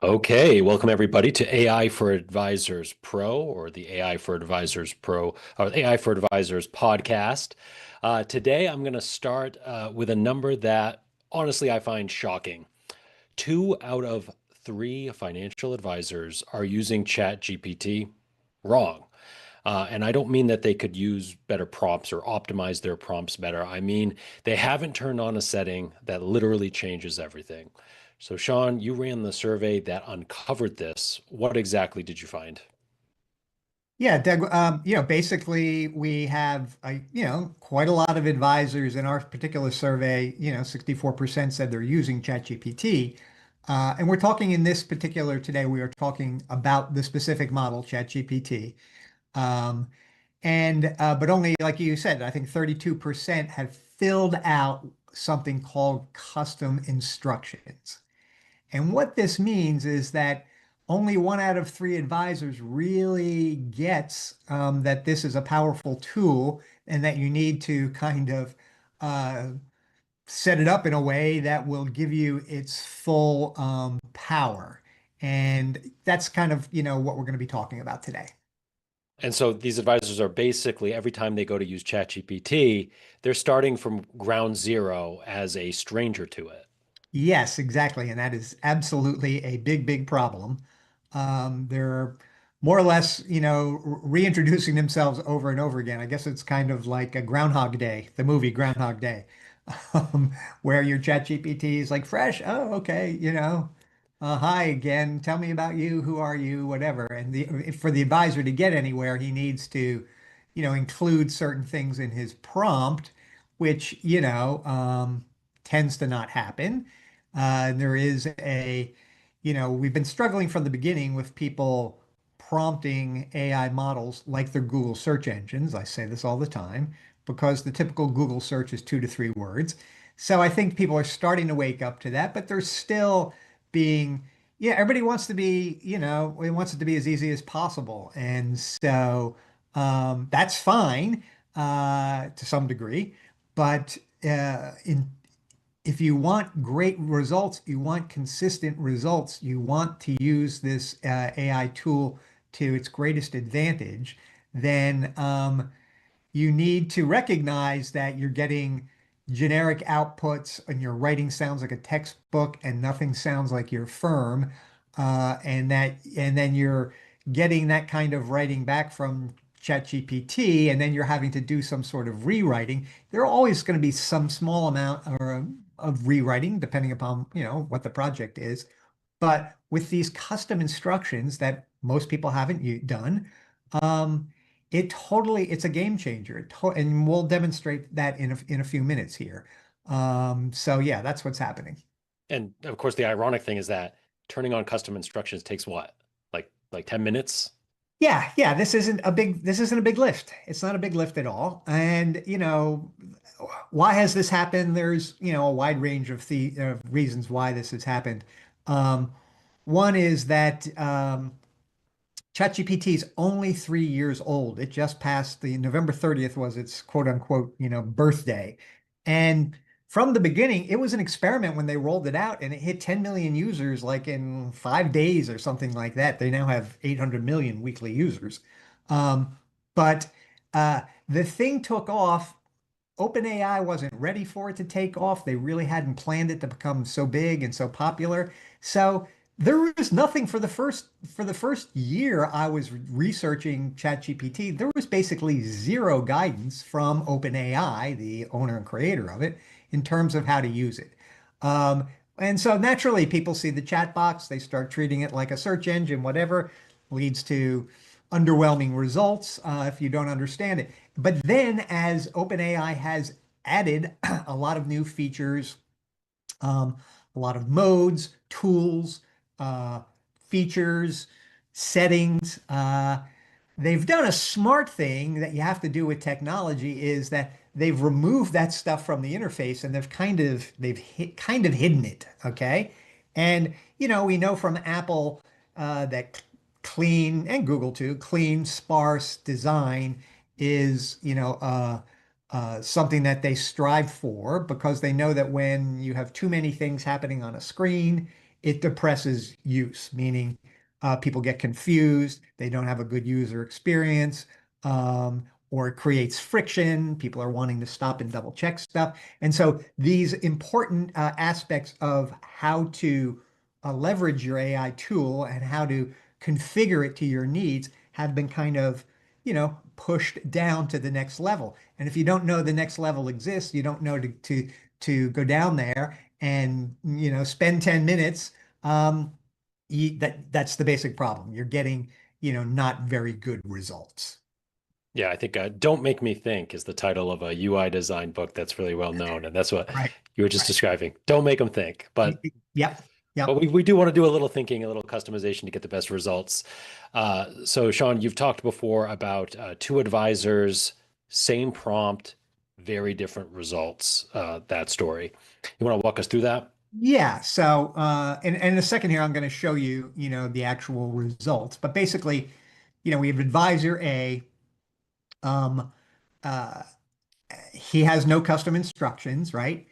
Okay, welcome everybody to AI for Advisors Pro or the AI for Advisors Pro or the AI for Advisors podcast. Today I'm going to start with a number that honestly I find shocking. 2 out of 3 financial advisors are using ChatGPT wrong. And I don't mean that they could use better prompts or optimize their prompts better. I mean, they haven't turned on a setting that literally changes everything. So, Sean, you ran the survey that uncovered this. What exactly did you find? Yeah, Doug, basically we have, quite a lot of advisors in our particular survey, 64% said they're using ChatGPT. And we're talking in this particular today, we are talking about the specific model, ChatGPT. Um, but only, like you said, I think 32% have filled out something called custom instructions. And what this means is that only 1 out of 3 advisors really gets that this is a powerful tool and that you need to kind of uh, set it up in a way that will give you its full power. And that's kind of, what we're going to be talking about today. And so these advisors are basically every time they go to use ChatGPT, they're starting from ground zero as a stranger to it. Yes, exactly. And that is absolutely a big, big problem. They're more or less, reintroducing themselves over and over again. I guess it's kind of like a Groundhog Day, the movie Groundhog Day, where your ChatGPT is like fresh. Oh, okay. Hi again. Tell me about you. Who are you? Whatever. And for the advisor to get anywhere, he needs to, include certain things in his prompt, which, tends to not happen. There is we've been struggling from the beginning with people prompting AI models like their Google search engines. I say this all the time because the typical Google search is 2 to 3 words. So I think people are starting to wake up to that, but they're still being, yeah, everybody wants to be, it wants it to be as easy as possible. And so that's fine to some degree. But if you want great results, you want consistent results, you want to use this AI tool to its greatest advantage, then you need to recognize that you're getting generic outputs and your writing sounds like a textbook and nothing sounds like your firm. And then you're getting that kind of writing back from ChatGPT, and then you're having to do some sort of rewriting. There are always going to be some small amount of rewriting, depending upon, what the project is. But with these custom instructions that most people haven't done, um, it's a game changer. And we'll demonstrate that in a few minutes here. So yeah, that's what's happening. And of course, the ironic thing is that turning on custom instructions takes what? Like 10 minutes? Yeah, yeah, this isn't a big lift. It's not a big lift at all. And, why has this happened? There's, a wide range of reasons why this has happened. Um, One is that ChatGPT is only 3 years old. It just passed the November 30th was its quote unquote, birthday. And from the beginning, it was an experiment when they rolled it out and it hit 10 million users like in 5 days or something like that. They now have 800 million weekly users. Um, but the thing took off. OpenAI wasn't ready for it to take off. They really hadn't planned it to become so big and so popular. So there was nothing for the first year I was researching ChatGPT. There was basically zero guidance from OpenAI, the owner and creator of it, in terms of how to use it. And so naturally, people see the chat box, they start treating it like a search engine, whatever, leads to underwhelming results if you don't understand it. But then, as OpenAI has added a lot of new features, um, a lot of modes, tools, uh, features, settings. They've done a smart thing that you have to do with technology is that they've removed that stuff from the interface and kind of hidden it. Okay, and we know from Apple that clean and Google too, clean, sparse design is something that they strive for because they know that when you have too many things happening on a screen, it depresses use, meaning people get confused, they don't have a good user experience, or it creates friction. People are wanting to stop and double check stuff. And so these important aspects of how to leverage your AI tool and how to configure it to your needs have been kind of, pushed down to the next level. And if you don't know the next level exists, you don't know to go down there and, spend 10 minutes. That's the basic problem. You're getting, not very good results. Yeah, I think Don't Make Me Think is the title of a UI design book that's really well known. And that's what Right. you were just Right. describing. Don't make them think. Yep. But Yep. we do want to do a little thinking, a little customization to get the best results. So, Sean, you've talked before about two advisors, same prompt, very different results, that story. You want to walk us through that? Yeah. So, and in a second here, I'm going to show you, the actual results. But basically, we have advisor A. Um, uh, he has no custom instructions, right?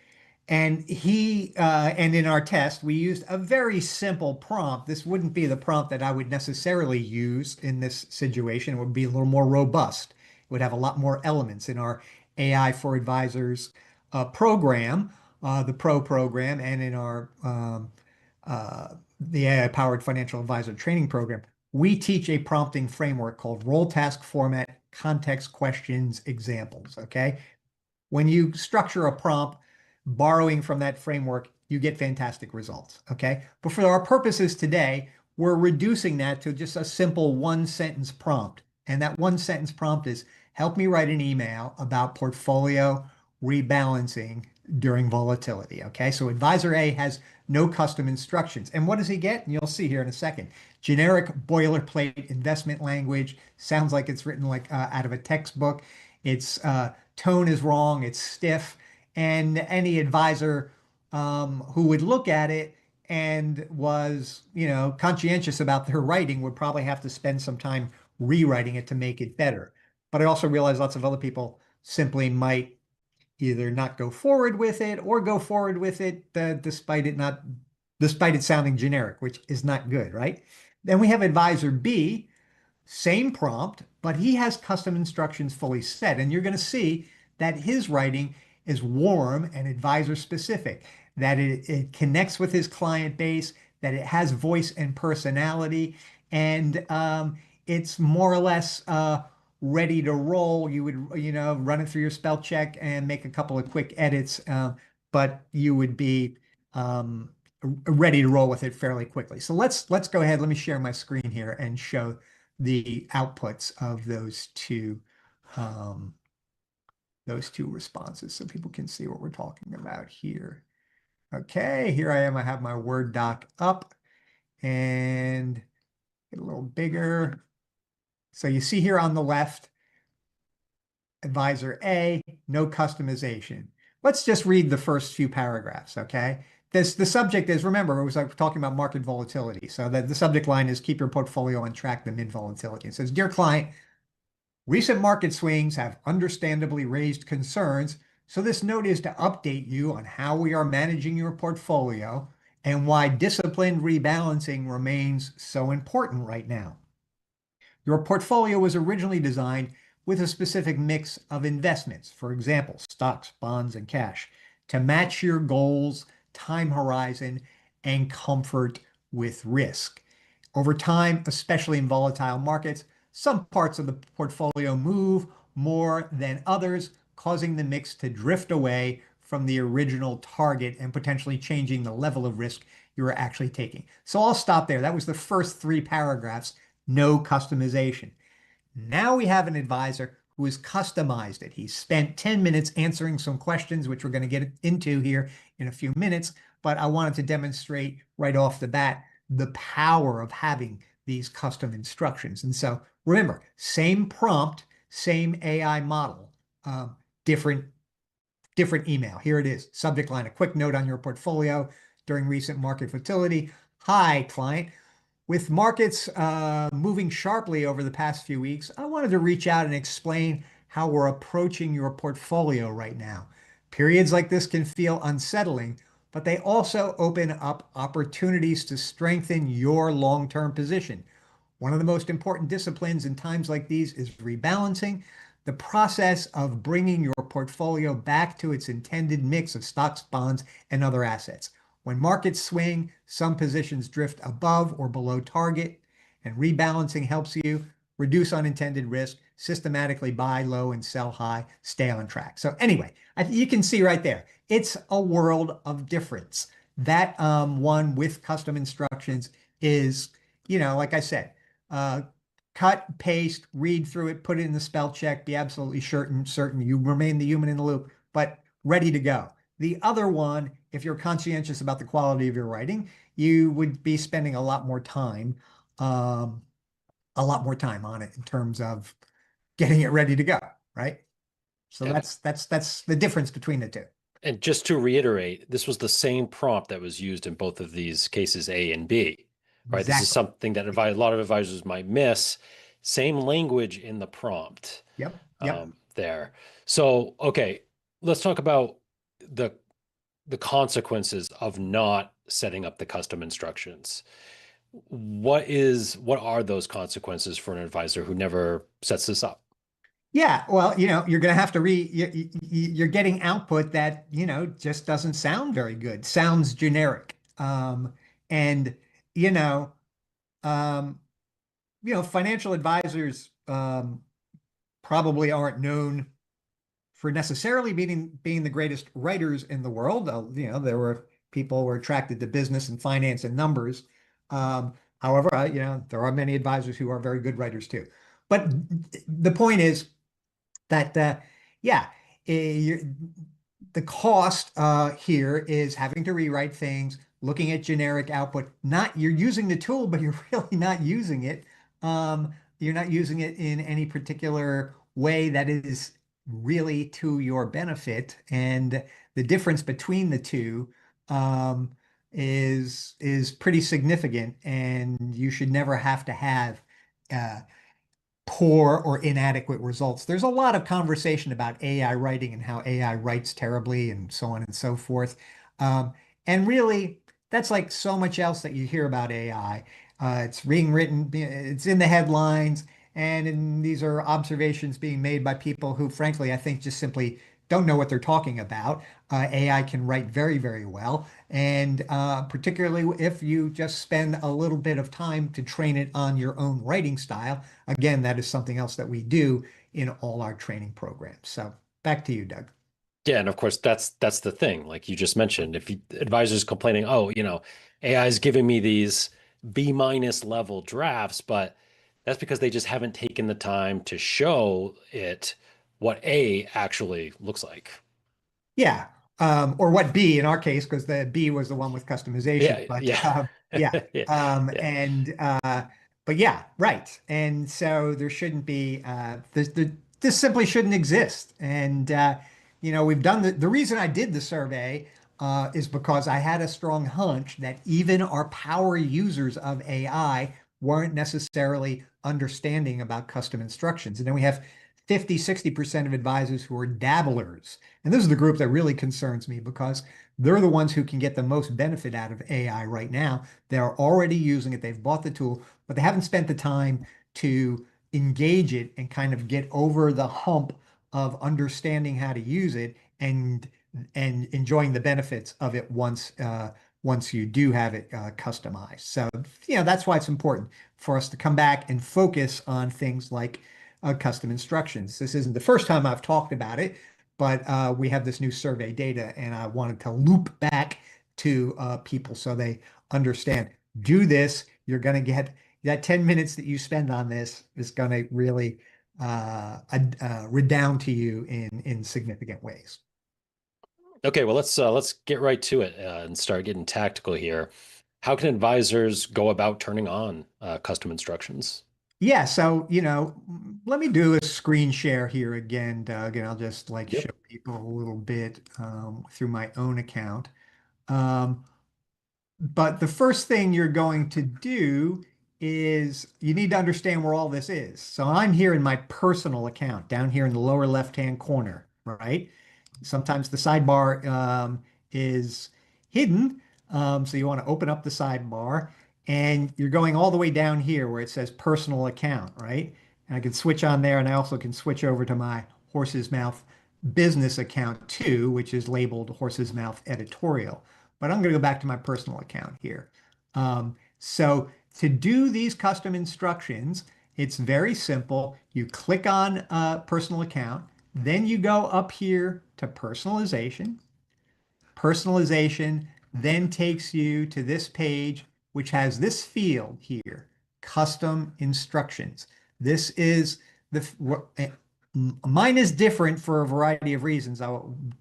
And in our test, we used a very simple prompt. This wouldn't be the prompt that I would necessarily use in this situation. It would be a little more robust. It would have a lot more elements in our AI for Advisors program, the Pro program, and in our the AI-powered financial advisor training program. We teach a prompting framework called role task format, context questions, examples. Okay. When you structure a prompt, borrowing from that framework, you get fantastic results. Okay. But for our purposes today, we're reducing that to just a simple one sentence prompt. And that one sentence prompt is help me write an email about portfolio rebalancing during volatility. Okay. So advisor A has no custom instructions. And what does he get? And you'll see here in a second. Generic boilerplate investment language. Sounds like it's written like out of a textbook. Its tone is wrong. It's stiff. And any advisor who would look at it and was, conscientious about their writing would probably have to spend some time rewriting it to make it better. But I also realize lots of other people simply might either not go forward with it or go forward with it despite it sounding generic, which is not good, right? Then we have advisor B, same prompt, but he has custom instructions fully set. And you're going to see that his writing is warm and advisor specific, that it connects with his client base, that it has voice and personality, and it's more or less ready to roll. You would, run it through your spell check and make a couple of quick edits, but you would be um, ready to roll with it fairly quickly. So let's go ahead. Let me share my screen here and show the outputs of um, those two responses so people can see what we're talking about here. Okay, here I am. I have my Word doc up and get a little bigger. So you see here on the left, advisor A, no customization. Let's just read the first few paragraphs, okay? The subject is, remember, it was like talking about market volatility. So the subject line is keep your portfolio on track amid volatility. It says, Dear client, recent market swings have understandably raised concerns, so this note is to update you on how we are managing your portfolio and why disciplined rebalancing remains so important right now. Your portfolio was originally designed with a specific mix of investments, for example, stocks, bonds, and cash, to match your goals, time horizon, and comfort with risk. Over time, especially in volatile markets, some parts of the portfolio move more than others, causing the mix to drift away from the original target and potentially changing the level of risk you are actually taking. So I'll stop there. That was the first three paragraphs, no customization. Now we have an advisor who has customized it. He spent 10 minutes answering some questions, which we're going to get into here in a few minutes. But I wanted to demonstrate right off the bat the power of having these custom instructions. And so remember, same prompt, same AI model, different different email. Here it is. Subject line, a quick note on your portfolio during recent market volatility. Hi, client. With markets moving sharply over the past few weeks, I wanted to reach out and explain how we're approaching your portfolio right now. Periods like this can feel unsettling, but they also open up opportunities to strengthen your long-term position. One of the most important disciplines in times like these is rebalancing, the process of bringing your portfolio back to its intended mix of stocks, bonds, and other assets. When markets swing, some positions drift above or below target, and rebalancing helps you reduce unintended risk, systematically buy low and sell high, stay on track. So anyway, you can see right there, it's a world of difference. That one with custom instructions is, like I said, uh, cut, paste, read through it, put it in the spell check, be absolutely certain you remain the human in the loop, but ready to go. The other one, if you're conscientious about the quality of your writing, you would be spending um, a lot more time on it in terms of getting it ready to go, right? So Yeah. that's the difference between the two. And just to reiterate, this was the same prompt that was used in both of these cases, A and B, right? This is Exactly. something that a lot of advisors might miss. Same language in the prompt Yep. Yep. there. So, okay, let's talk about the the consequences of not setting up the custom instructions. What are those consequences for an advisor who never sets this up? Yeah, well, you're going to have to you're getting output that, just doesn't sound very good. Sounds generic. And you know, um, financial advisors probably aren't known for necessarily being the greatest writers in the world. There were people who were attracted to business and finance and numbers. However, there are many advisors who are very good writers too. But the point is that yeah, eh, the cost here is having to rewrite things, looking at generic output. Not you're using the tool, but you're really not using it. You're not using it in any particular way that is really to your benefit. And the difference between the two um, is pretty significant. And you should never have to have uh, poor or inadequate results. There's a lot of conversation about AI writing and how AI writes terribly and so on and so forth. Um, and really, that's like so much else that you hear about AI. It's being written, it's in the headlines, these are observations being made by people who, frankly, I think just simply don't know what they're talking about. AI can write very, very well. And particularly if you just spend a little bit of time to train it on your own writing style. Again, that is something else that we do in all our training programs. So back to you, Doug. Yeah, and of course that's the thing. Like you just mentioned, if advisors complaining, oh, AI is giving me these B minus level drafts, but that's because they just haven't taken the time to show it what A actually looks like. Yeah. Or what B in our case, because the B was the one with customization. Yeah, But yeah, yeah. yeah, yeah. But yeah, right. And so there shouldn't be this simply shouldn't exist. And we've done the reason I did the survey is because I had a strong hunch that even our power users of AI weren't necessarily understanding about custom instructions. And then we have 50, 60% of advisors who are dabblers. And this is the group that really concerns me because they're the ones who can get the most benefit out of AI right now. They're already using it, they've bought the tool, but they haven't spent the time to engage it and kind of get over the hump of understanding how to use it and enjoying the benefits of it once you do have it customized. So, that's why it's important for us to come back and focus on things like custom instructions. This isn't the first time I've talked about it, but we have this new survey data, and I wanted to loop back to people so they understand. Do this. You're going to get that 10 minutes that you spend on this is going to really redound to you in significant ways. Okay, well let's get right to it and start getting tactical here. How can advisors go about turning on custom instructions? Yeah, so let me do a screen share here again, Doug, and I'll just like show Yep. people a little bit through my own account. Um, But the first thing you're going to do is you need to understand where all this is. So I'm here in my personal account down here in the lower left-hand corner, right? Sometimes the sidebar is hidden. So you want to open up the sidebar and you're going all the way down here where it says personal account, right? And I can switch on there and I also can switch over to my Horse's Mouth business account too, which is labeled Horse's Mouth editorial. But I'm going to go back to my personal account here. So to do these custom instructions, it's very simple. You click on personal account, then you go up here to personalization. Personalization then takes you to this page, which has this field here, custom instructions. This is mine is different for a variety of reasons I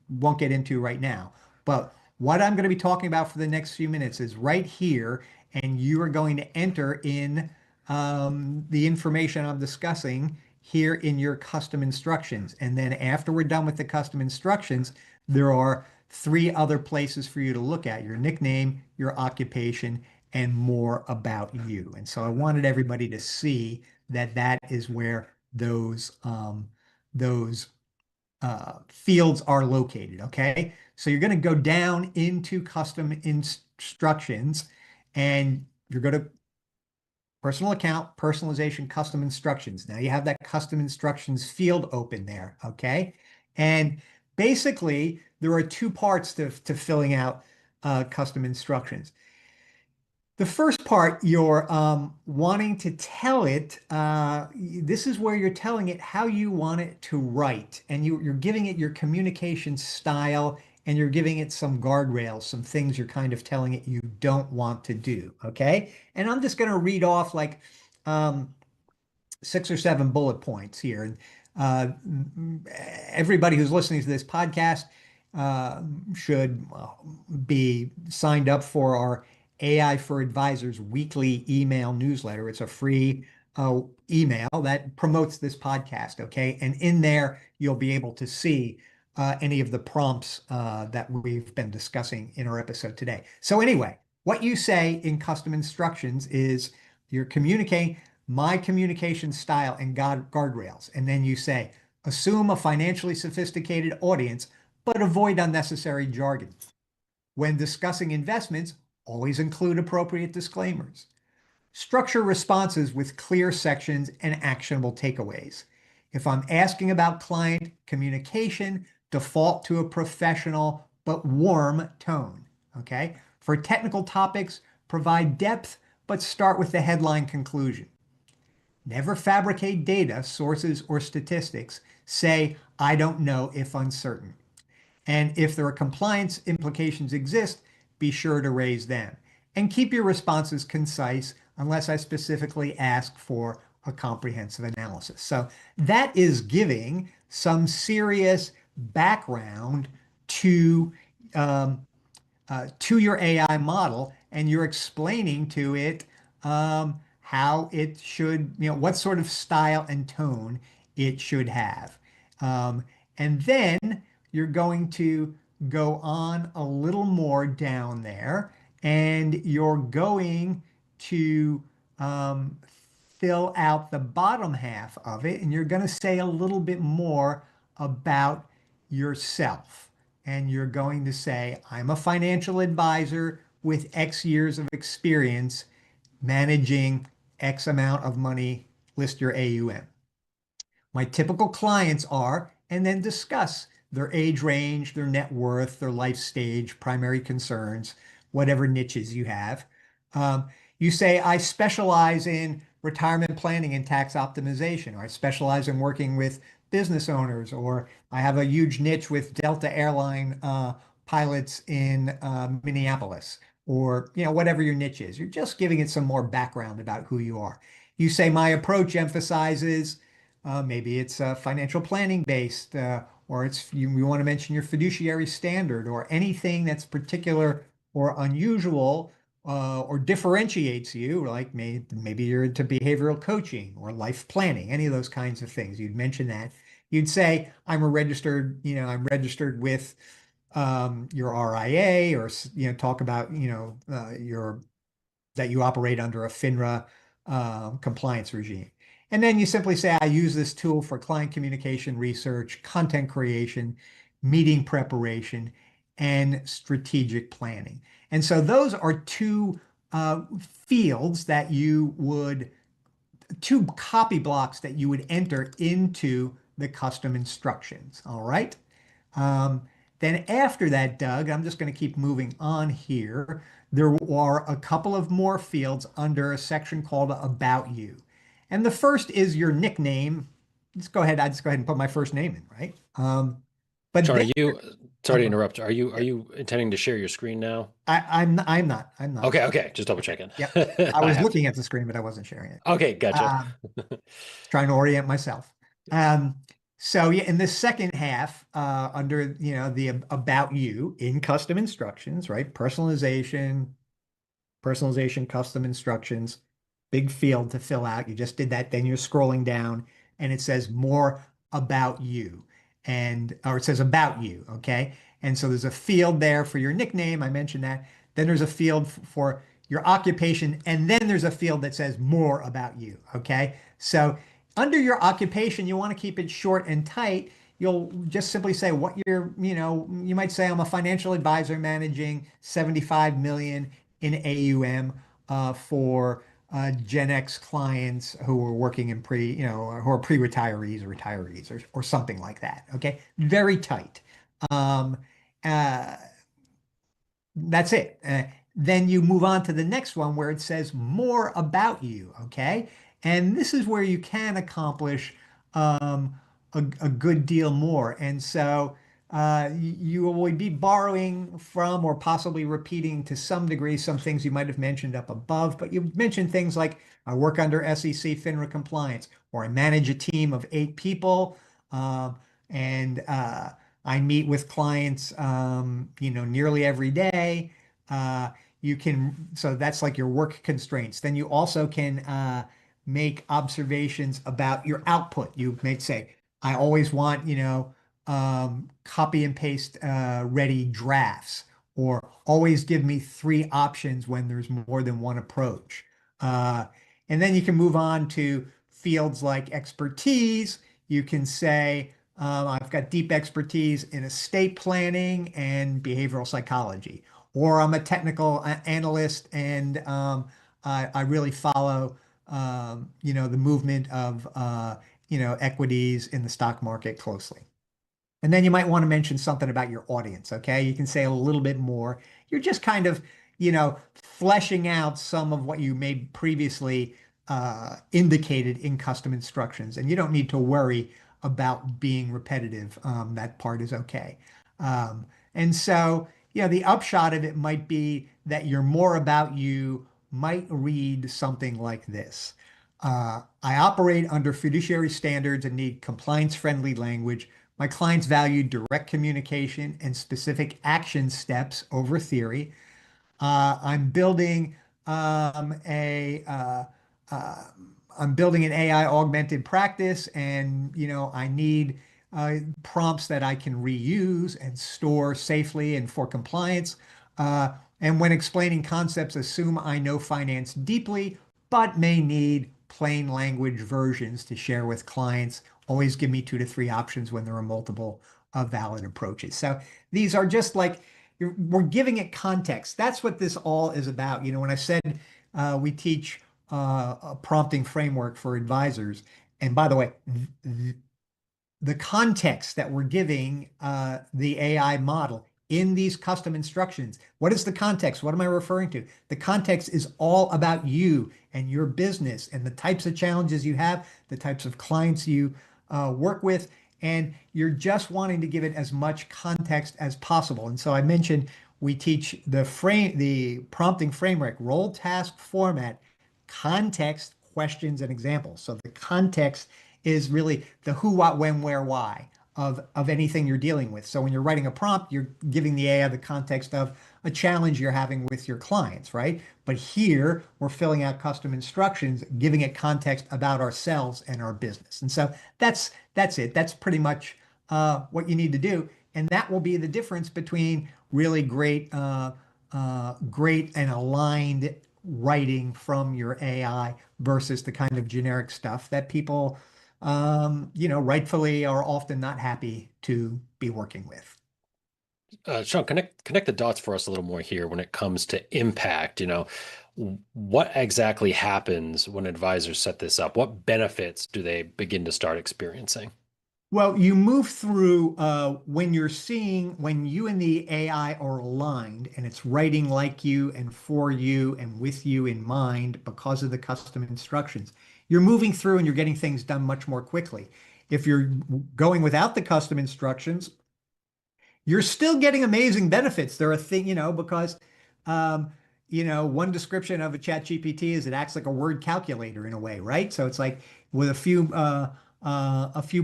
won't get into right now. But what I'm going to be talking about for the next few minutes is right here, and you are going to enter in the information I'm discussing here in your custom instructions. And then after we're done with the custom instructions, there are three other places for you to look at: your nickname, your occupation, and more about you. And so I wanted everybody to see that that is where those fields are located. Okay. So you're going to go down into custom instructions and you're going to personal account, personalization, custom instructions. Now you have that custom instructions field open there. Okay. And basically, there are two parts to filling out custom instructions. The first part, you're wanting to tell it, this is where you're telling it how you want it to write. And you're giving it your communication style and you're giving it some guardrails, some things you're kind of telling it you don't want to do. Okay. And I'm just going to read off like um, 6 or 7 bullet points here. And everybody who's listening to this podcast uh, should be signed up for our AI for Advisors weekly email newsletter. It's a free email that promotes this podcast. Okay. And in there, you'll be able to see any of the prompts that we've been discussing in our episode today. So, anyway, what you say in custom instructions is you're communicating my communication style and guardrails. And then you say, assume a financially sophisticated audience, but avoid unnecessary jargon. When discussing investments, always include appropriate disclaimers. Structure responses with clear sections and actionable takeaways. If I'm asking about client communication, default to a professional but warm tone. Okay. For technical topics, provide depth, but start with the headline conclusion. Never fabricate data, sources, or statistics. Say, I don't know if uncertain. And if there are compliance implications exist, be sure to raise them. And keep your responses concise unless I specifically ask for a comprehensive analysis. So that is giving some serious background to to your AI model, and you're explaining to it how it should, what sort of style and tone it should have. Um, and then you're going to go on a little more down there, and you're going to um, fill out the bottom half of it, and you're going to say a little bit more about yourself. And you're going to say, I'm a financial advisor with X years of experience managing X amount of money, list your AUM. My typical clients are, and then discuss their age range, their net worth, their life stage, primary concerns, whatever niches you have. You say, I specialize in retirement planning and tax optimization, or I specialize in working with business owners, or I have a huge niche with Delta Airline pilots in Minneapolis, or whatever your niche is. You're just giving it some more background about who you are. You say, my approach emphasizes maybe it's financial planning based, or it's you want to mention your fiduciary standard or anything that's particular or unusual or differentiates you, like maybe you're into behavioral coaching or life planning, any of those kinds of things. You'd mention that. You'd say, I'm registered with your RIA, or talk about your that you operate under a FINRA compliance regime. And then you simply say, I use this tool for client communication research, content creation, meeting preparation, and strategic planning. And so those are two fields that you would, two copy blocks that you would enter into the custom instructions. All right. Um, then after that, Doug, I'm just going to keep moving on here. There are a couple of more fields under a section called About You. And the first is your nickname. Let's go ahead. I just go ahead and put my first name in, right? But Sean, then, are you, oh, sorry to go ahead. interrupt. Are Yep. you intending to share your screen now? I'm not. Okay, okay, just double Okay. checking. Yep. I I was have to. looking at the screen, but I wasn't sharing it. Okay, gotcha. Um, trying to orient myself. Um, so yeah, in the second half, under the about you in custom instructions, right? Personalization, custom instructions, big field to fill out. You just did that. Then you're scrolling down and it says more about you or it says about you. Okay. And so there's a field there for your nickname. I mentioned that. Then there's a field for your occupation. And then there's a field that says more about you. Okay. So under your occupation, you want to keep it short and tight. You'll just simply say what you might say I'm a financial advisor managing 75 million in AUM for Gen X clients who are working in who are pre-retirees or retirees or something like that. Okay. Very tight. Um, uh, that's it. Then you move on to the next one where it says more about you. Okay. And this is where you can accomplish um, a good deal more. And so you will be borrowing from or possibly repeating to some degree some things you might have mentioned up above. But you've mentioned things like I work under SEC FINRA compliance, or I manage a team of 8 people. Um, and I meet with clients, nearly every day. So that's like your work constraints. Then you also can make observations about your output. You may say, I always want, copy and paste ready drafts, or always give me 3 options when there's more than one approach. Uh, and then you can move on to fields like expertise. You can say, I've got deep expertise in estate planning and behavioral psychology, or I'm a technical analyst and I really follow, the movement of, equities in the stock market closely. And then you might want to mention something about your audience. Okay. You can say a little bit more. You're just kind of, fleshing out some of what you made previously indicated in custom instructions. And you don't need to worry about being repetitive. That part is okay. Um, and so, the upshot of it might be that your more about you might read something like this. I operate under fiduciary standards and need compliance-friendly language. My clients value direct communication and specific action steps over theory. I'm building um, a uh, uh, I'm building an AI augmented practice, and I need prompts that I can reuse and store safely and for compliance. And when explaining concepts, assume I know finance deeply, but may need plain language versions to share with clients. Always give me 2 to 3 options when there are multiple valid approaches. So these are just like we're giving it context. That's what this all is about. When I said we teach a prompting framework for advisors, and by the way, the context that we're giving the AI model in these custom instructions. What is the context? What am I referring to? The context is all about you and your business and the types of challenges you have, the types of clients you work with, and you're just wanting to give it as much context as possible. And so I mentioned we teach the prompting framework, role task format, context, questions, and examples. So the context is really the who, what, when, where, why of anything you're dealing with. So when you're writing a prompt, you're giving the AI the context of a challenge you're having with your clients, right? But here we're filling out custom instructions, giving it context about ourselves and our business. And so that's it. That's pretty much what you need to do, and that will be the difference between really great and aligned writing from your AI versus the kind of generic stuff that people rightfully are often not happy to be working with. Sean, connect the dots for us a little more here when it comes to impact. What exactly happens when advisors set this up? What benefits do they begin to start experiencing? Well, you move through when you and the AI are aligned and it's writing like you and for you and with you in mind because of the custom instructions. You're moving through and you're getting things done much more quickly. If you're going without the custom instructions, you're still getting amazing benefits. They're a thing, because, um, one description of a chat GPT is it acts like a word calculator in a way, right? So it's like with a few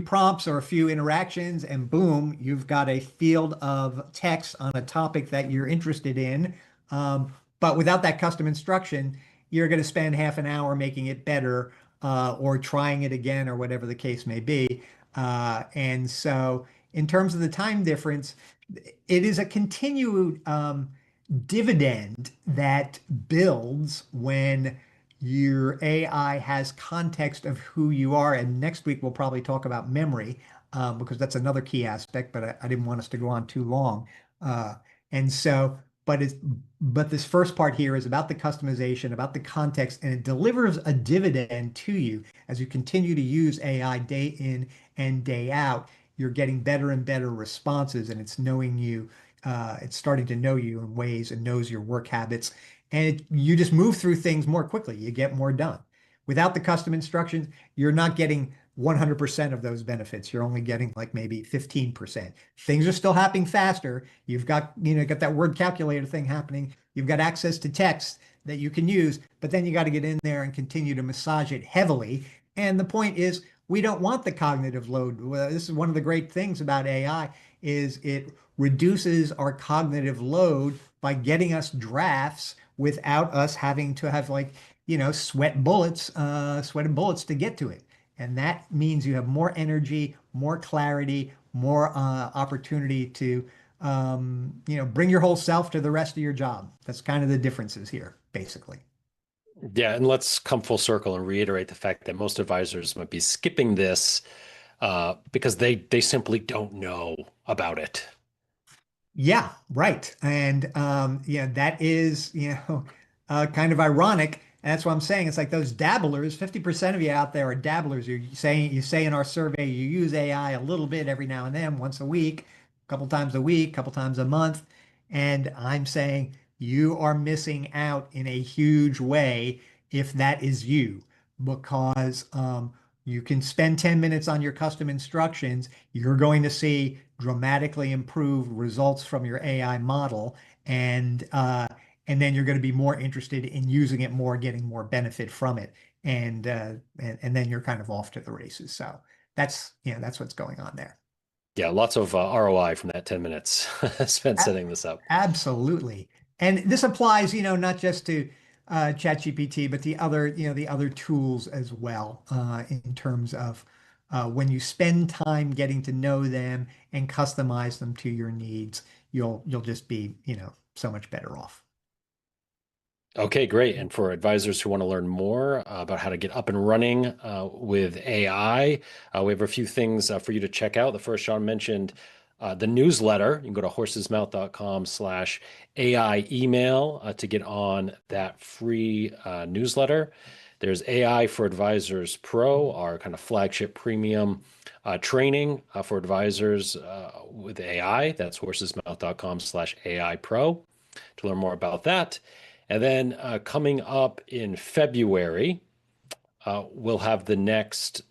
prompts or a few interactions, and boom, you've got a field of text on a topic that you're interested in. But without that custom instruction, you're going to spend half an hour making it better, or trying it again, or whatever the case may be. And so, in terms of the time difference, it is a continued dividend that builds when your AI has context of who you are. And next week we'll probably talk about memory, because that's another key aspect, but I didn't want us to go on too long. Uh, and so, but this first part here is about the customization, about the context, and it delivers a dividend to you as you continue to use AI day in and day out. You're getting better and better responses, and it's knowing you. It's starting to know you in ways and knows your work habits, and you just move through things more quickly. You get more done. Without the custom instructions, you're not getting 100% of those benefits. You're only getting like maybe 15%. Things are still happening faster. You've got that word calculator thing happening. You've got access to text that you can use, but then you got to get in there and continue to massage it heavily. And the point is, we don't want the cognitive load. Well, this is one of the great things about AI is it reduces our cognitive load by getting us drafts without us having to have like, sweating bullets to get to it. And that means you have more energy, more clarity, more opportunity to, bring your whole self to the rest of your job. That's kind of the differences here, basically. Yeah, and let's come full circle and reiterate the fact that most advisors might be skipping this because they simply don't know about it. Yeah, right. And yeah, that is, kind of ironic. And that's what I'm saying. It's like those dabblers, 50% of you out there are dabblers. You say in our survey you use AI a little bit every now and then, once a week, a couple times a week, a couple times a month. And I'm saying you are missing out in a huge way if that is you, because you can spend 10 minutes on your custom instructions. You're going to see dramatically improved results from your AI model, and and then you're going to be more interested in using it more, getting more benefit from it, and then you're kind of off to the races. So that's what's going on there. Yeah, lots of ROI from that 10 minutes spent A- setting this up. Absolutely. And this applies, not just to ChatGPT, but the other tools as well, in terms of when you spend time getting to know them and customize them to your needs, you'll just be, so much better off. Okay, great. And for advisors who want to learn more about how to get up and running with AI, we have a few things for you to check out. The first, Sean mentioned the newsletter. You can go to horsesmouth.com/AI email to get on that free newsletter. There's AI for Advisors Pro, our kind of flagship premium training for advisors with AI. That's horsesmouth.com/AI Pro to learn more about that. And then coming up in February, we'll have the next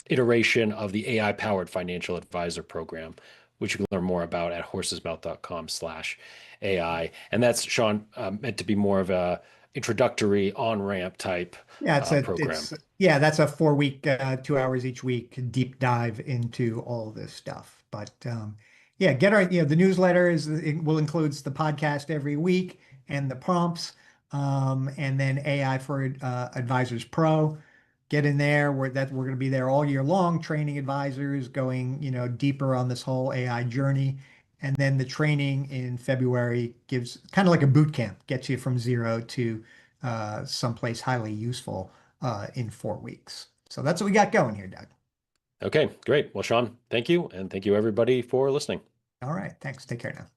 iteration of the AI powered financial advisor program, which you can learn more about at horsesmouth.com/AI. And that's, Sean, meant to be more of a introductory on-ramp type Yeah, program. that's a 4 week, 2 hours each week deep dive into all this stuff. But yeah, get the newsletter it will includes the podcast every week and the prompts, and then AI for Advisors Pro. Get in there. We're going to be there all year long, training advisors, going deeper on this whole AI journey. And then the training in February gives kind of like a boot camp, gets you from zero to someplace highly useful in 4 weeks. So that's what we got going here, Doug. Okay, great. Well, Sean, thank you. And thank you, everybody, for listening. All right. Thanks. Take care now.